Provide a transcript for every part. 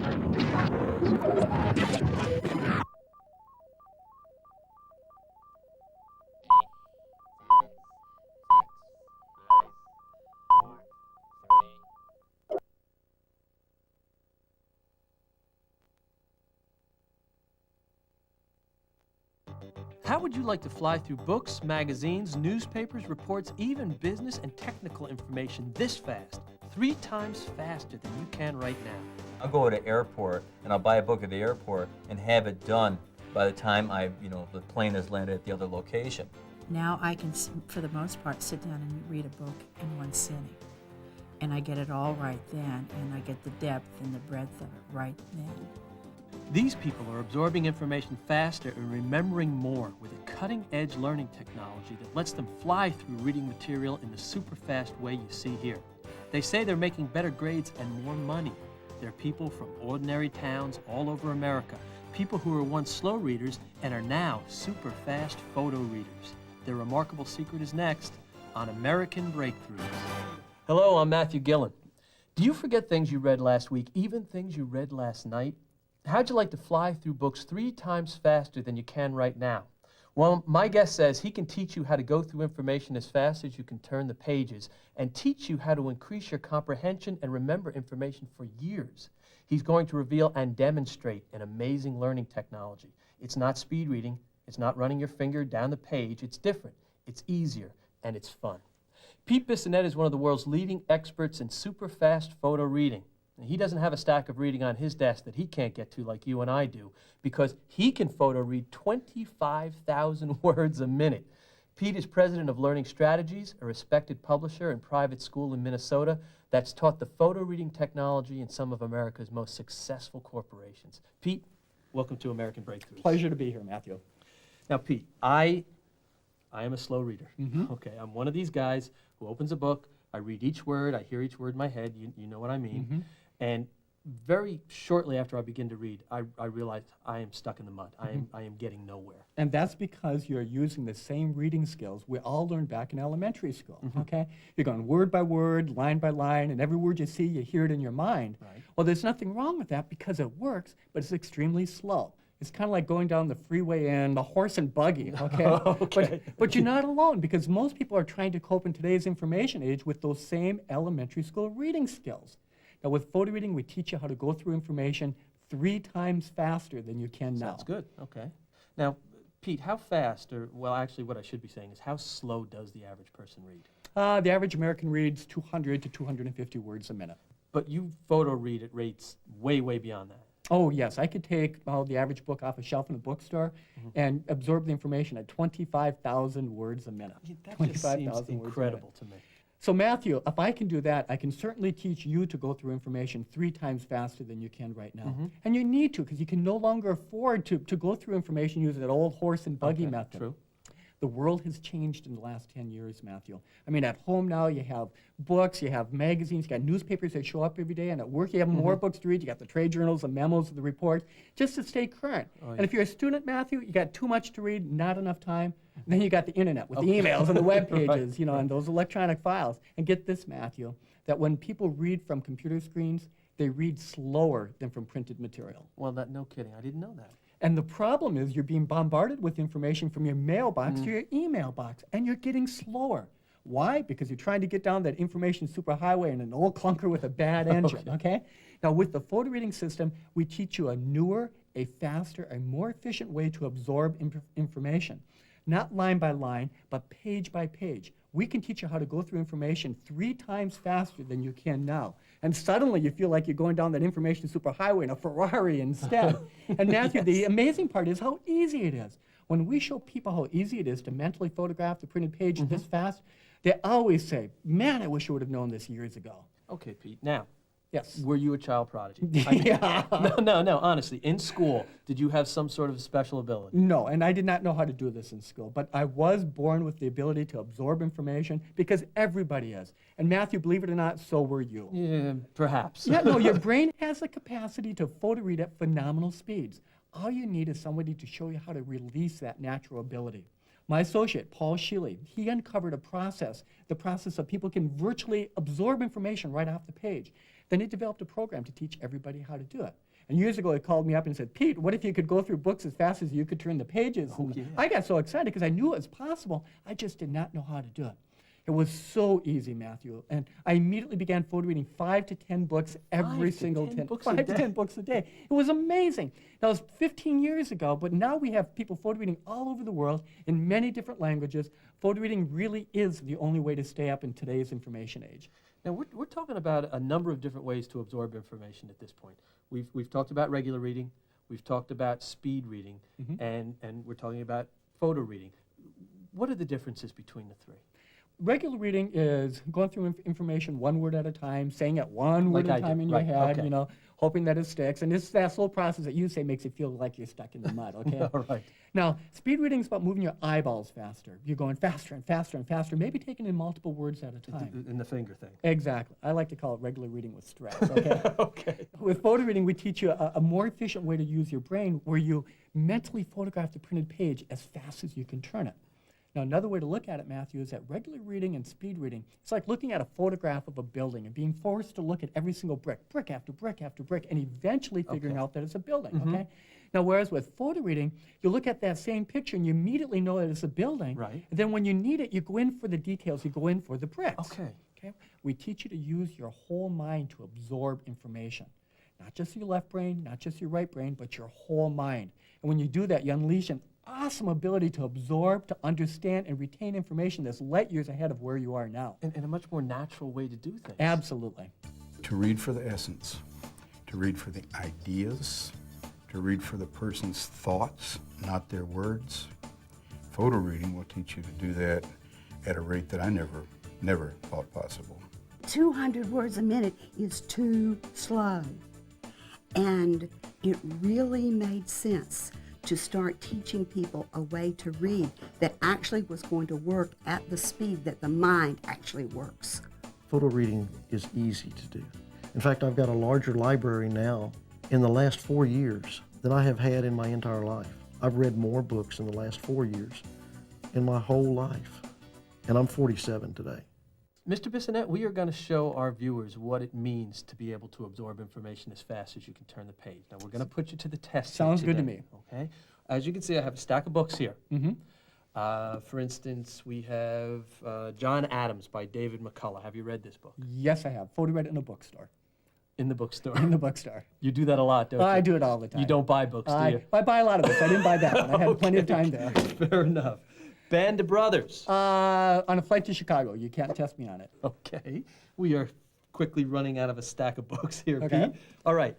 How would you like to fly through books, magazines, newspapers, reports, even business and technical information this fast, 3 times faster than you can right now? I'll go to the airport and I'll buy a book at the airport and have it done by the time the plane has landed at the other location. Now I can, for the most part, sit down and read a book in one sitting. And I get it all right then, and I get the depth and the breadth of it right then. These people are absorbing information faster and remembering more with a cutting-edge learning technology that lets them fly through reading material in the super fast way you see here. They say they're making better grades and more money. They're people from ordinary towns all over America, people who were once slow readers and are now super fast photo readers. Their remarkable secret is next on American Breakthroughs. Hello, I'm Matthew Gillen. Do you forget things you read last week, even things you read last night? How'd you like to fly through books 3 times faster than you can right now? Well, my guest says he can teach you how to go through information as fast as you can turn the pages and teach you how to increase your comprehension and remember information for years. He's going to reveal and demonstrate an amazing learning technology. It's not speed reading. It's not running your finger down the page. It's different. It's easier, and it's fun. Pete Bissonette is one of the world's leading experts in super fast photo reading. He doesn't have a stack of reading on his desk that he can't get to like you and I do, because he can photo read 25,000 words a minute. Pete is president of Learning Strategies, a respected publisher and private school in Minnesota that's taught the photo reading technology in some of America's most successful corporations. Pete, welcome to American Breakthroughs. Pleasure to be here, Matthew. Now, Pete, I am a slow reader. Okay, I'm one of these guys who opens a book, I read each word, I hear each word in my head, you know what I mean. And very shortly after I begin to read, I realized I am stuck in the mud. I am getting nowhere. And that's because you're using the same reading skills we all learned back in elementary school, okay? You're going word by word, line by line, and every word you see, you hear it in your mind. Right. Well, there's nothing wrong with that because it works, but it's extremely slow. It's kind of like going down the freeway in the horse and buggy, okay? Okay. But you're not alone, because most people are trying to cope in today's information age with those same elementary school reading skills. Now, with photo reading, we teach you how to go through information 3 times faster than you can now. Sounds good, okay. Now, Pete, how fast, or, well, actually what I should be saying is how slow does the average person read? The average American reads 200 to 250 words a minute. But you photo read at rates way, way beyond that. Oh, yes. I could take the average book off a shelf in a bookstore and absorb the information at 25,000 words a minute. That just seems incredible to me. So, Matthew, if I can do that, I can certainly teach you to go through information 3 times faster than you can right now. And you need to, because you can no longer afford to go through information using that old horse and buggy method. True. The world has changed in the last 10 years, Matthew. I mean, at home now you have books, you have magazines, you got newspapers that show up every day, and at work you have more books to read. You got the trade journals, the memos, the reports, just to stay current. And if you're a student, Matthew, you got too much to read, not enough time. And then you got the internet with the emails and the web pages, and those electronic files. And get this, Matthew, that when people read from computer screens, they read slower than from printed material. Well, no kidding. I didn't know that. And the problem is you're being bombarded with information from your mailbox to your email box, and you're getting slower. Why? Because you're trying to get down that information superhighway in an old clunker with a bad engine, okay? Now, with the photo reading system, we teach you a newer, a faster, a more efficient way to absorb information. Not line by line, but page by page. We can teach you how to go through information 3 times faster than you can now. And suddenly you feel like you're going down that information superhighway in a Ferrari instead. And Matthew, the amazing part is how easy it is. When we show people how easy it is to mentally photograph the printed page this fast, they always say, man, I wish I would have known this years ago. Okay, Pete. Now, yes. Were you a child prodigy? Yeah. No, honestly. In school, did you have some sort of special ability? No, and I did not know how to do this in school, but I was born with the ability to absorb information because everybody is. And Matthew, believe it or not, so were you. Yeah, perhaps. Yeah, no, your brain has the capacity to photo read at phenomenal speeds. All you need is somebody to show you how to release that natural ability. My associate, Paul Sheely, he uncovered the process of people can virtually absorb information right off the page. Then he developed a program to teach everybody how to do it. And years ago, he called me up and said, Pete, what if you could go through books as fast as you could turn the pages? Oh, And yeah. I got so excited because I knew it was possible. I just did not know how to do it. It was so easy, Matthew. And I immediately began photo reading 5 to 10 books every 5 to single 10 10 books a 5 to day. 10 books a day. It was amazing. That was 15 years ago, but now we have people photo reading all over the world in many different languages. Photo reading really is the only way to stay up in today's information age. Now, we're talking about a number of different ways to absorb information at this point. We've talked about regular reading, we've talked about speed reading, and we're talking about photo reading. What are the differences between the three? Regular reading is going through information one word at a time, saying it one word Like at a I time do, in your right, head, okay. you know, hoping that it sticks. And that slow process that you say makes it feel like you're stuck in the mud, okay? All right. Now, speed reading is about moving your eyeballs faster. You're going faster and faster and faster, maybe taking in multiple words at a time. In the finger thing. Exactly. I like to call it regular reading with stress, okay? Okay. With photo reading, we teach you a more efficient way to use your brain where you mentally photograph the printed page as fast as you can turn it. Now, another way to look at it, Matthew, is that regular reading and speed reading, it's like looking at a photograph of a building and being forced to look at every single brick after brick after brick, and eventually figuring out that it's a building, okay? Now, whereas with photo reading, you look at that same picture and you immediately know that it's a building. Right. And then when you need it, you go in for the details, you go in for the bricks. Okay. Okay? We teach you to use your whole mind to absorb information. Not just your left brain, not just your right brain, but your whole mind. And when you do that, you unleash an awesome ability to absorb, to understand, and retain information that's light years ahead of where you are now. And a much more natural way to do things. Absolutely. To read for the essence, to read for the ideas, to read for the person's thoughts, not their words. Photo reading will teach you to do that at a rate that I never thought possible. 200 words a minute is too slow. And it really made sense to start teaching people a way to read that actually was going to work at the speed that the mind actually works. Photo reading is easy to do. In fact, I've got a larger library now in the last 4 years than I have had in my entire life. I've read more books in the last 4 years in my whole life, and I'm 47 today. Mr. Bissonette, we are going to show our viewers what it means to be able to absorb information as fast as you can turn the page. Now, we're going to put you to the test. Sounds here good to today, me. Okay. As you can see, I have a stack of books here. Mm-hmm. For instance, we have John Adams by David McCullough. Have you read this book? Yes, I have. Photo read it in a bookstore. In the bookstore. In the bookstore. You do that a lot, don't you? I do it all the time. You don't buy books, do you? I buy a lot of books. I didn't buy that one. I had plenty of time there. Fair enough. Band of Brothers. On a flight to Chicago. You can't test me on it. Okay. We are quickly running out of a stack of books here, Okay. Pete. All right.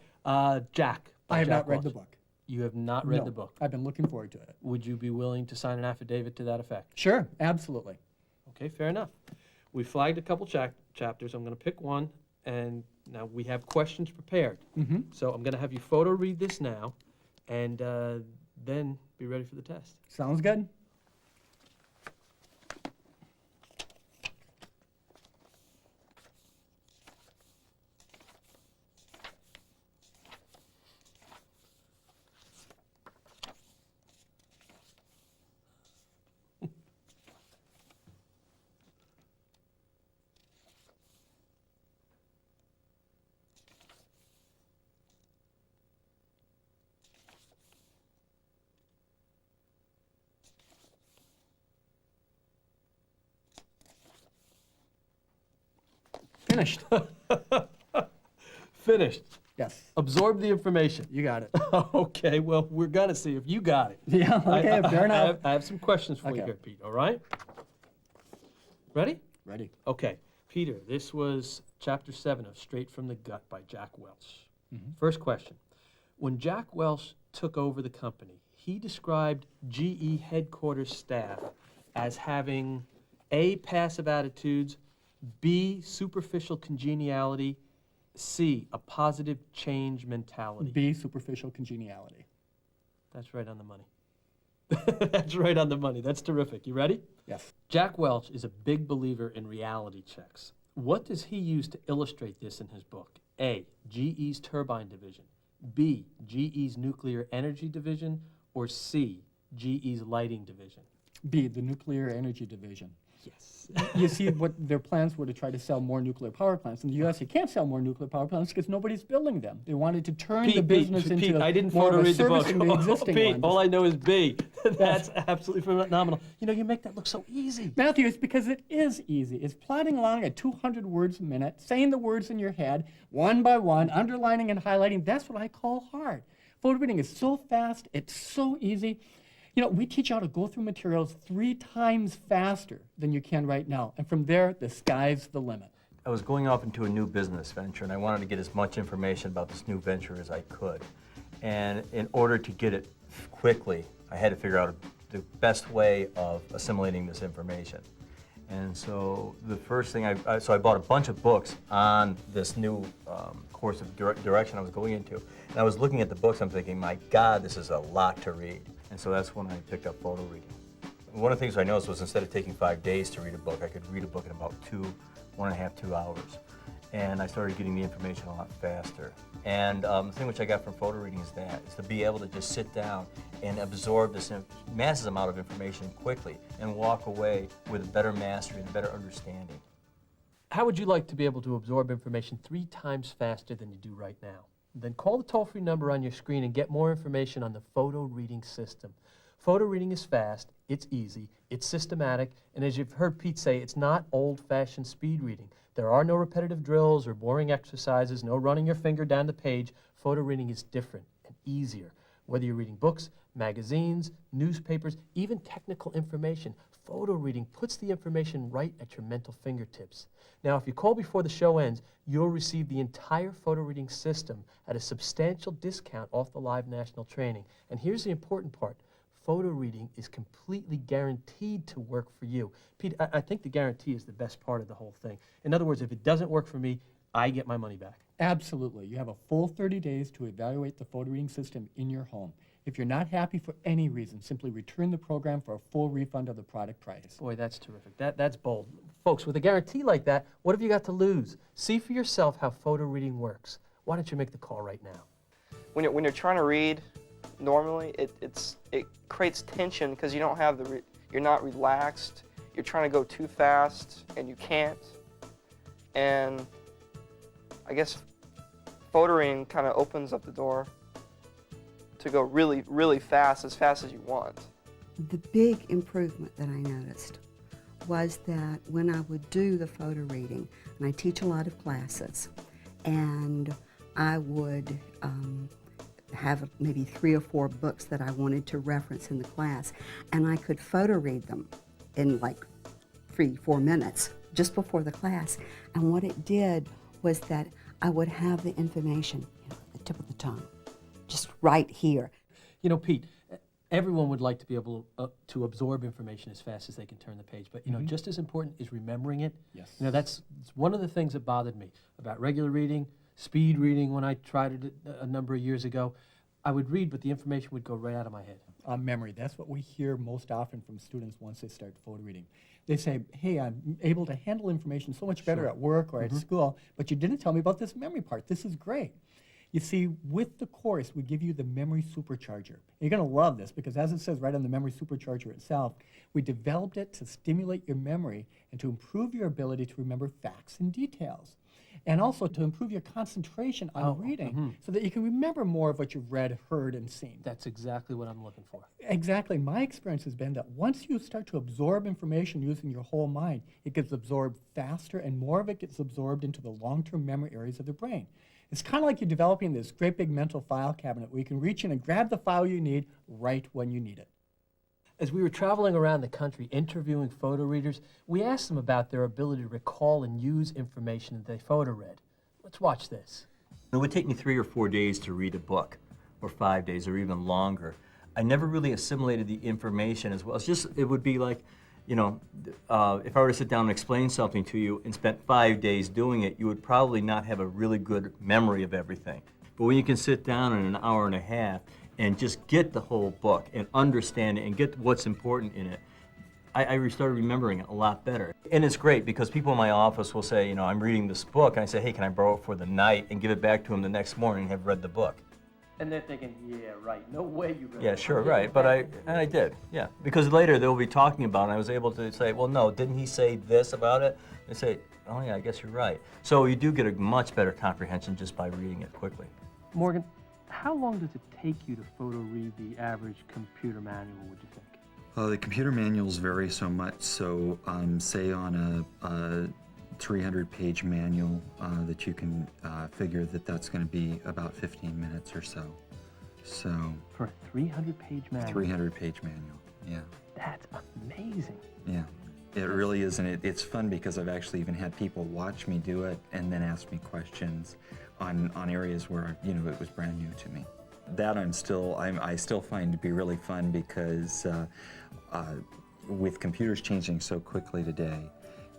Jack. by I have Jack not read Welch. the book. You have not read No, the book. I've been looking forward to it. Would you be willing to sign an affidavit to that effect? Sure, absolutely. Okay, fair enough. We flagged a couple chapters. I'm going to pick one, and now we have questions prepared. Mm-hmm. So I'm going to have you photo read this now, and then be ready for the test. Sounds good. Finished. Finished. Yes, Absorb the information. you got it. Okay, well, we're going to see if you got it. Yeah, okay, fair enough. I have some questions for you Okay. here, Pete, all right? Ready? Ready. Okay, Peter, this was chapter 7 of Straight from the Gut by Jack Welch. First question. When Jack Welch took over the company, he described GE headquarters staff as having A, passive attitudes, B, superficial congeniality, C, a positive change mentality. B, superficial congeniality. That's right on the money. That's right on the money. That's terrific. You ready? Yes. Jack Welch is a big believer in reality checks. What does he use to illustrate this in his book? A, GE's turbine division, B, GE's nuclear energy division, or C, GE's lighting division? B, the nuclear energy division. Yes. You see, what their plans were to try to sell more nuclear power plants. In the U.S., you can't sell more nuclear power plants because nobody's building them. They wanted to turn the business into Pete, I didn't more photo of a read the book. servicing the existing Pete, ones. all I know is B. That's absolutely phenomenal. You know, you make that look so easy. Matthew, it's because it is easy. It's plodding along at 200 words a minute, saying the words in your head, one by one, underlining and highlighting. That's what I call hard. Photo reading is so fast, it's so easy. You know, we teach you how to go through materials 3 times faster than you can right now. And from there, the sky's the limit. I was going off into a new business venture, and I wanted to get as much information about this new venture as I could. And in order to get it quickly, I had to figure out the best way of assimilating this information. And so the first thing, I bought a bunch of books on this new course of direction I was going into. And I was looking at the books, I'm thinking, my God, this is a lot to read. And so that's when I picked up photo reading. One of the things I noticed was instead of taking 5 days to read a book, I could read a book in about 1.5, 2 hours. And I started getting the information a lot faster. And the thing which I got from photo reading is to be able to just sit down and absorb this massive amount of information quickly and walk away with a better mastery and a better understanding. How would you like to be able to absorb information 3 times faster than you do right now? Then call the toll-free number on your screen and get more information on the photo reading system. Photo reading is fast, it's easy, it's systematic, and as you've heard Pete say, it's not old-fashioned speed reading. There are no repetitive drills or boring exercises, no running your finger down the page. Photo reading is different and easier. Whether you're reading books, magazines, newspapers, even technical information, photo reading puts the information right at your mental fingertips. Now, if you call before the show ends, you'll receive the entire photo reading system at a substantial discount off the live national training. And here's the important part. Photo reading is completely guaranteed to work for you. Pete, I think the guarantee is the best part of the whole thing. In other words, if it doesn't work for me, I get my money back. Absolutely. You have a full 30 days to evaluate the photo reading system in your home. If you're not happy for any reason, simply return the program for a full refund of the product price. Boy, that's terrific. That's bold. Folks, with a guarantee like that, what have you got to lose? See for yourself how photo reading works. Why don't you make the call right now? When you're trying to read, normally it creates tension because you don't have you're not relaxed. You're trying to go too fast and you can't. And I guess photo reading kind of opens up the door to go really, really fast as you want. The big improvement that I noticed was that when I would do the photo reading, and I teach a lot of classes, and I would have maybe 3 or 4 books that I wanted to reference in the class, and I could photo read them in like 3-4 minutes just before the class. And what it did was that I would have the information, at the tip of the tongue, just right here. You know, Pete, everyone would like to be able to absorb information as fast as they can turn the page, but you know, just as important is remembering it. Yes. You know, that's one of the things that bothered me about regular reading, speed reading when I tried it a number of years ago. I would read, but the information would go right out of my head. Memory, that's what we hear most often from students once they start photo reading. They say, hey, I'm able to handle information so much better at work or at school, but you didn't tell me about this memory part. This is great. You see, with the course, we give you the memory supercharger. You're going to love this because as it says right on the memory supercharger itself, we developed it to stimulate your memory and to improve your ability to remember facts and details. And also to improve your concentration on reading so that you can remember more of what you've read, heard, and seen. That's exactly what I'm looking for. Exactly. My experience has been that once you start to absorb information using your whole mind, it gets absorbed faster and more of it gets absorbed into the long-term memory areas of the brain. It's kind of like you're developing this great big mental file cabinet where you can reach in and grab the file you need right when you need it. As we were traveling around the country interviewing photo readers, we asked them about their ability to recall and use information that they photo read. Let's watch this. It would take me 3 or 4 days to read a book, or 5 days, or even longer. I never really assimilated the information as well. It would be like, you know, if I were to sit down and explain something to you and spent 5 days doing it, you would probably not have a really good memory of everything. But when you can sit down in an hour and a half and just get the whole book and understand it and get what's important in it, I started remembering it a lot better. And it's great because people in my office will say, you know, I'm reading this book, and I say, hey, can I borrow it for the night and give it back to them the next morning and have read the book. And they're thinking, yeah, right, no way you read Yeah, that. sure, Yeah, right. But that- I did, yeah. Because later they'll be talking about it, and I was able to say, well, no, didn't he say this about it? They say, oh yeah, I guess you're right. So you do get a much better comprehension just by reading it quickly. Morgan, how long does it take you to photo read the average computer manual, would you think? The computer manuals vary so much. So, say on a 300-page manual, that you can figure that that's going to be about 15 minutes or so. So, For a 300-page manual? 300-page manual, yeah. That's amazing. Yeah, it really is, and it's fun because I've actually even had people watch me do it and then ask me questions on areas where, you know, it was brand new to me. That I still find to be really fun because with computers changing so quickly today,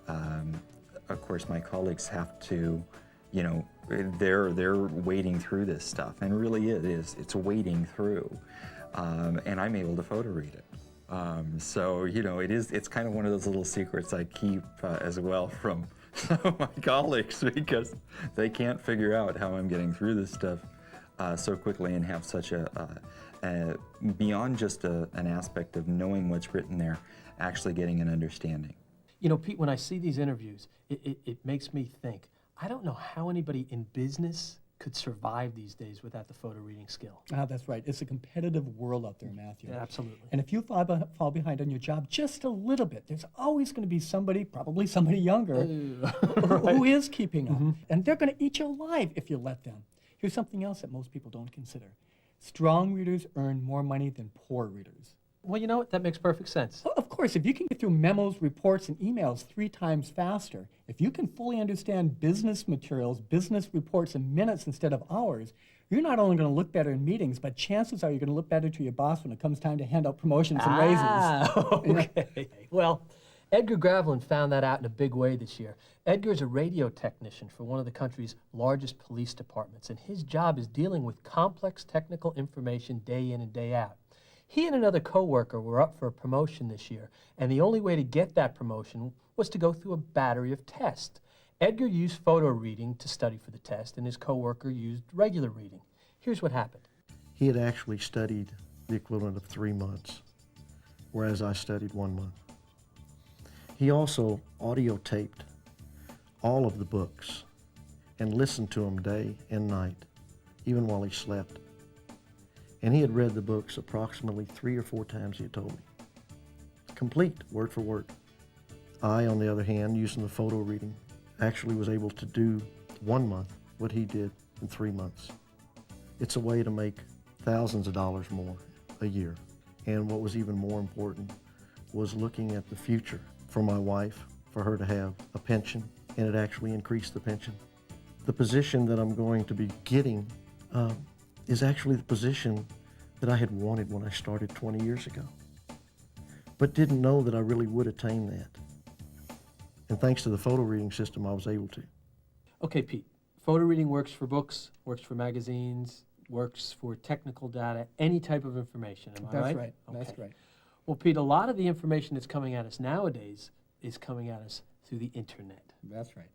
of course my colleagues have to, you know, they're wading through this stuff, and really it's wading through, and I'm able to photo read it. So, you know, it's kind of one of those little secrets I keep as well from some of my colleagues, because they can't figure out how I'm getting through this stuff so quickly and have such beyond just an aspect of knowing what's written there, actually getting an understanding. You know, Pete, when I see these interviews, it makes me think, I don't know how anybody in business could survive these days without the photo reading skill. Ah, that's right. It's a competitive world out there, Matthew. Yeah, absolutely. And if you fall behind on your job just a little bit, there's always going to be somebody, probably somebody younger, who is keeping up. And they're going to eat you alive if you let them. Here's something else that most people don't consider. Strong readers earn more money than poor readers. Well, you know what? That makes perfect sense. Of course, if you can get through memos, reports, and emails 3 times faster, if you can fully understand business materials, business reports in minutes instead of hours, you're not only going to look better in meetings, but chances are you're going to look better to your boss when it comes time to hand out promotions and raises. Okay. Well, Edgar Gravelin found that out in a big way this year. Edgar is a radio technician for one of the country's largest police departments, and his job is dealing with complex technical information day in and day out. He and another coworker were up for a promotion this year, and the only way to get that promotion was to go through a battery of tests. Edgar used photo reading to study for the test, and his coworker used regular reading. Here's what happened. He had actually studied the equivalent of 3 months, whereas I studied 1 month. He also audio taped all of the books and listened to them day and night, even while he slept. And he had read the books approximately 3 or 4 times, he had told me. Complete, word for word. I, on the other hand, using the photo reading, actually was able to do 1 month what he did in 3 months. It's a way to make thousands of dollars more a year. And what was even more important was looking at the future for my wife, for her to have a pension, and it actually increased the pension. The position that I'm going to be getting is actually the position that I had wanted when I started 20 years ago, but didn't know that I really would attain that. And thanks to the photo reading system, I was able to. Okay, Pete, photo reading works for books, works for magazines, works for technical data, any type of information, am I right? That's right. Okay. That's right. Well, Pete, a lot of the information that's coming at us nowadays is coming at us through the internet. That's right.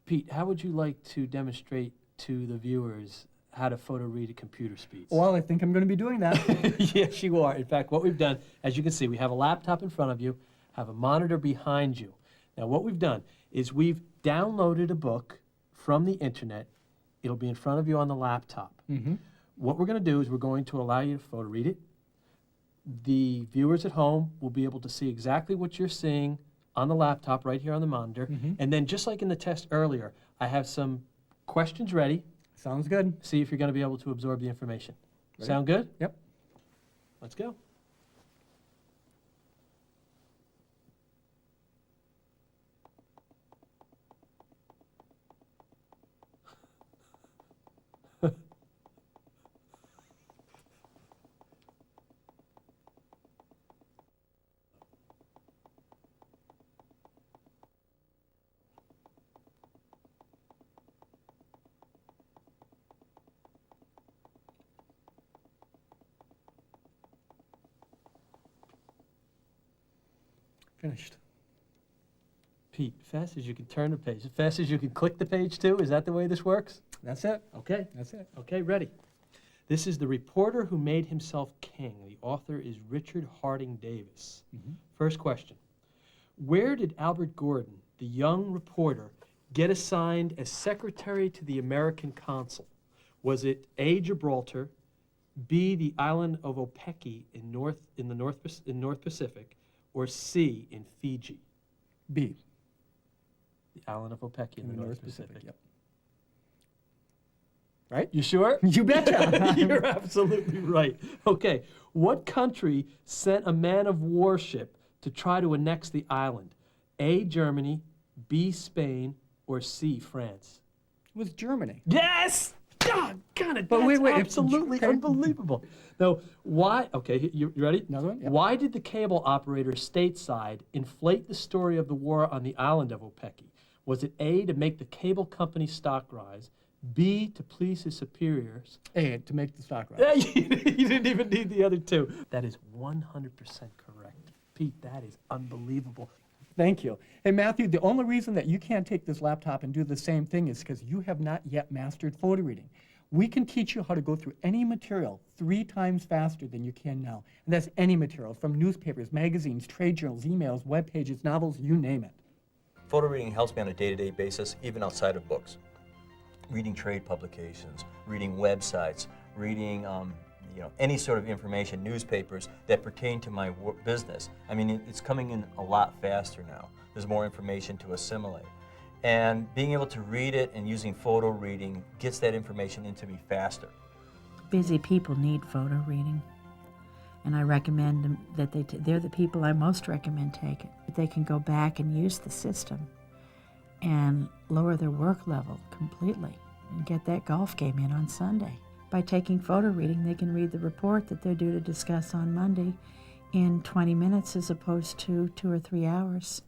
Pete, how would you like to demonstrate to the viewers how to photo read at computer speeds? Well, I think I'm going to be doing that. Yes, you are. In fact, what we've done, as you can see, we have a laptop in front of you, have a monitor behind you. Now, what we've done is we've downloaded a book from the internet. It'll be in front of you on the laptop. What we're going to do is we're going to allow you to photo read it. The viewers at home will be able to see exactly what you're seeing on the laptop right here on the monitor. And then just like in the test earlier, I have some questions ready. Sounds good. See if you're going to be able to absorb the information. Ready? Sound good? Yep. Let's go. Finished. Pete, fast as you can turn the page, as fast as you can click the page too. Is that the way this works? That's it. Okay. That's it. Okay, ready. This is The Reporter Who Made Himself King. The author is Richard Harding Davis. First question. Where did Albert Gordon, the young reporter, get assigned as secretary to the American consul? Was it A, Gibraltar, B, the island of Opeki in North Pacific, or C, in Fiji? B. The island of Opeki in the North Pacific. Yep. Right? You sure? You betcha. You're absolutely right. Okay, what country sent a man of war ship to try to annex the island? A, Germany, B, Spain, or C, France? It was Germany. Yes! Doggone it, But that's wait, absolutely okay. unbelievable. Now, why, okay, you ready? Another one? Yep. Why did the cable operator stateside inflate the story of the war on the island of Opeki? Was it A, to make the cable company stock rise, B, to please his superiors? A, to make the stock rise. Yeah, you didn't even need the other two. That is 100% correct. Pete, that is unbelievable. Thank you. Hey, Matthew, the only reason that you can't take this laptop and do the same thing is because you have not yet mastered photo reading. We can teach you how to go through any material 3 times faster than you can now. And that's any material, from newspapers, magazines, trade journals, emails, web pages, novels, you name it. Photo reading helps me on a day-to-day basis, even outside of books. Reading trade publications, reading websites, reading any sort of information, newspapers that pertain to my business. I mean, it's coming in a lot faster now. There's more information to assimilate. And being able to read it and using photo reading gets that information into me faster. Busy people need photo reading, and I recommend them that they're the people I most recommend take it. They can go back and use the system and lower their work level completely and get that golf game in on Sunday. By taking photo reading, they can read the report that they're due to discuss on Monday in 20 minutes as opposed to 2 or 3 hours.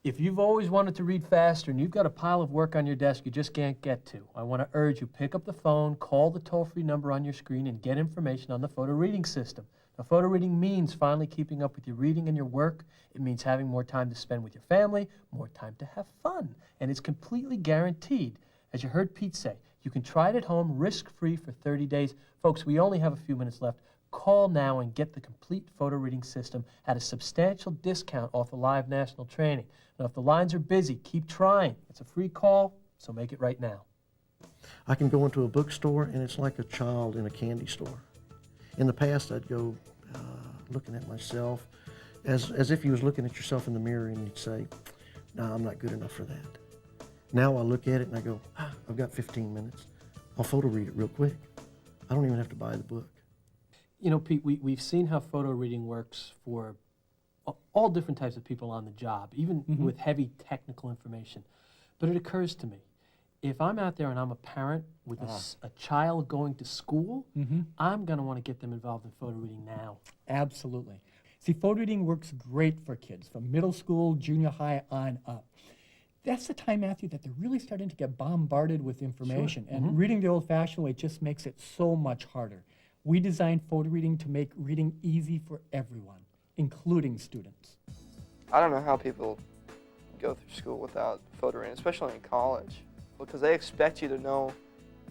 If you've always wanted to read faster and you've got a pile of work on your desk you just can't get to, I want to urge you, pick up the phone, call the toll-free number on your screen, and get information on the photo reading system. Now, photo reading means finally keeping up with your reading and your work. It means having more time to spend with your family, more time to have fun, and it's completely guaranteed. As you heard Pete say, you can try it at home risk-free for 30 days. Folks, we only have a few minutes left. Call now and get the complete photo reading system at a substantial discount off the live national training. Now, if the lines are busy, keep trying. It's a free call, so make it right now. I can go into a bookstore and it's like a child in a candy store. In the past, I'd go looking at myself as if you was looking at yourself in the mirror and you'd say, no, I'm not good enough for that. Now I look at it and I go, I've got 15 minutes. I'll photo read it real quick. I don't even have to buy the book. You know, Pete, we've seen how photo reading works for all different types of people on the job, even with heavy technical information. But it occurs to me, if I'm out there and I'm a parent with a child going to school, I'm going to want to get them involved in photo reading now. Absolutely. See, photo reading works great for kids from middle school, junior high on up. That's the time, Matthew, that they're really starting to get bombarded with information. Sure. And reading the old-fashioned way just makes it so much harder. We designed photo reading to make reading easy for everyone, including students. I don't know how people go through school without photo reading, especially in college, because they expect you to know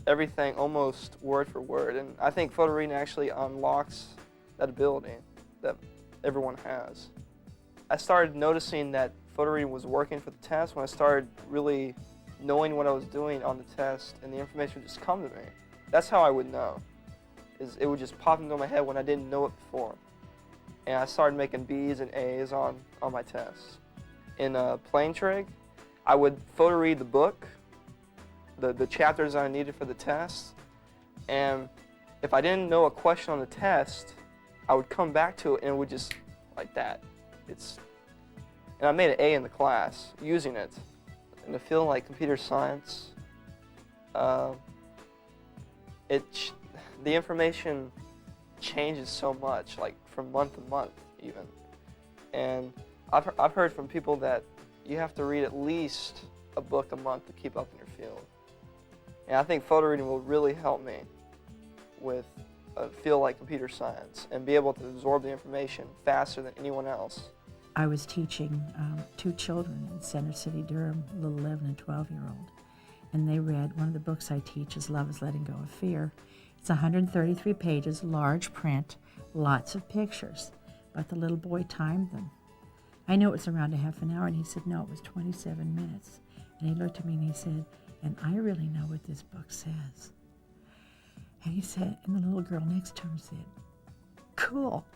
everything almost word for word. And I think photo reading actually unlocks that ability that everyone has. I started noticing that photo reading was working for the test when I started really knowing what I was doing on the test, and the information would just come to me. That's how I would know. It would just pop into my head when I didn't know it before. And I started making B's and A's on my tests. In plane trig, I would photo read the book, the chapters I needed for the test, and if I didn't know a question on the test, I would come back to it and it would just, like that. And I made an A in the class using it. In a field like computer science, the information changes so much, like from month to month even. And I've heard from people that you have to read at least a book a month to keep up in your field. And I think photo reading will really help me with a field like computer science and be able to absorb the information faster than anyone else. I was teaching 2 children in Center City, Durham, a little 11 and 12-year-old. And they read, one of the books I teach is Love is Letting Go of Fear. It's 133 pages, large print, lots of pictures. But the little boy timed them. I knew it was around a half an hour, and he said, no, it was 27 minutes. And he looked at me and he said, and I really know what this book says. And he said, and the little girl next to him said, cool.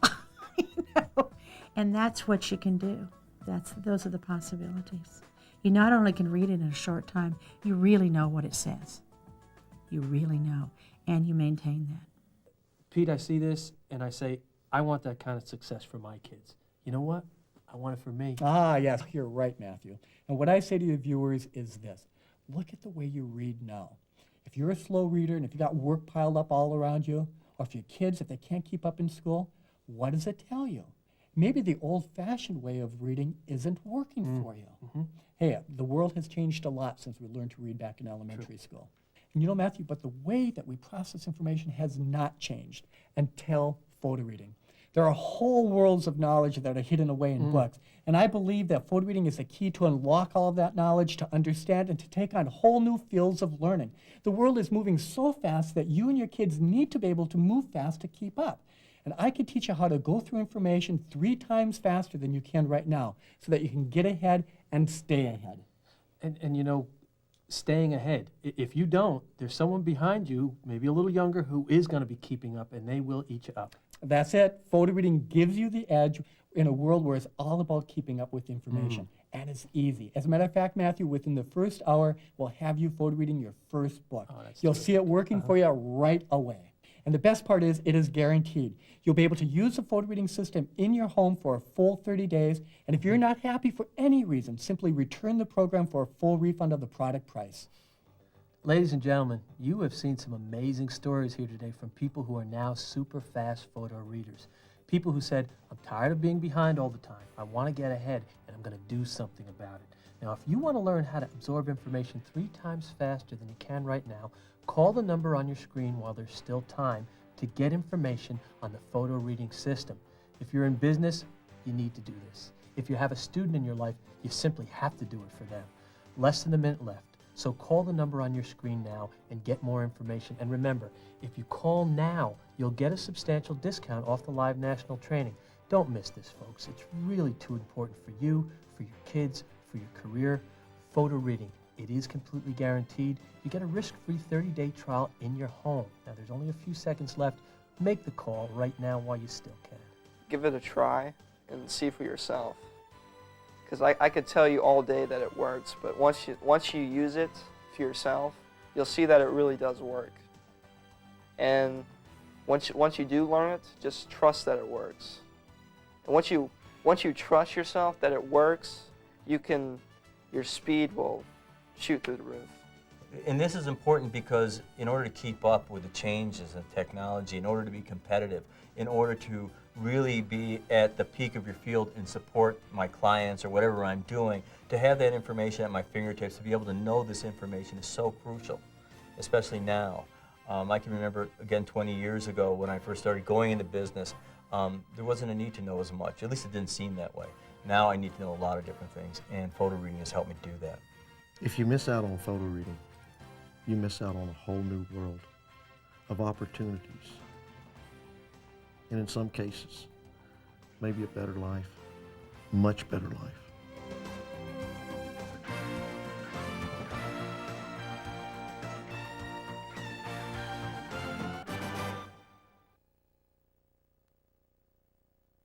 You know? And that's what you can do. Those are the possibilities. You not only can read it in a short time, you really know what it says. You really know, and you maintain that. Pete, I see this and I say, I want that kind of success for my kids. You know what? I want it for me. Ah, yes, you're right, Matthew. And what I say to your viewers is this. Look at the way you read now. If you're a slow reader and if you got work piled up all around you, or if your kids, if they can't keep up in school, what does it tell you? Maybe the old-fashioned way of reading isn't working for you. Hey, the world has changed a lot since we learned to read back in elementary school. And you know, Matthew, but the way that we process information has not changed until photo reading. There are whole worlds of knowledge that are hidden away in books. And I believe that photo reading is the key to unlock all of that knowledge, to understand, and to take on whole new fields of learning. The world is moving so fast that you and your kids need to be able to move fast to keep up. And I can teach you how to go through information 3 times faster than you can right now so that you can get ahead and stay ahead. And you know, staying ahead. If you don't, there's someone behind you, maybe a little younger, who is going to be keeping up, and they will eat you up. That's it. Photo reading gives you the edge in a world where it's all about keeping up with information. And it's easy. As a matter of fact, Matthew, within the first hour, we'll have you photo reading your first book. Oh, that's You'll terrific. see it working for you right away. And the best part is, it is guaranteed. You'll be able to use the photo reading system in your home for a full 30 days. And if you're not happy for any reason, simply return the program for a full refund of the product price. Ladies and gentlemen, you have seen some amazing stories here today from people who are now super fast photo readers. People who said, I'm tired of being behind all the time. I want to get ahead, and I'm going to do something about it. Now, if you want to learn how to absorb information 3 times faster than you can right now, call the number on your screen while there's still time to get information on the photo reading system. If you're in business, you need to do this. If you have a student in your life, you simply have to do it for them. Less than a minute left. So call the number on your screen now and get more information. And remember, if you call now, you'll get a substantial discount off the live national training. Don't miss this, folks. It's really too important for you, for your kids, for your career. Photo reading. It is completely guaranteed. You get a risk-free 30-day trial in your home. Now, there's only a few seconds left. Make the call right now while you still can. Give it a try and see for yourself. Because I could tell you all day that it works, but once you use it for yourself, you'll see that it really does work. And once you do learn it, just trust that it works. And once you trust yourself that it works, your speed will shoot through the roof. And this is important because in order to keep up with the changes in technology, in order to be competitive, in order to really be at the peak of your field and support my clients or whatever I'm doing, to have that information at my fingertips, to be able to know this information is so crucial, especially now. I can remember, again, 20 years ago when I first started going into business, there wasn't a need to know as much. At least it didn't seem that way. Now I need to know a lot of different things, and photo reading has helped me do that. If you miss out on photo reading, you miss out on a whole new world of opportunities. And in some cases, maybe a better life, much better life.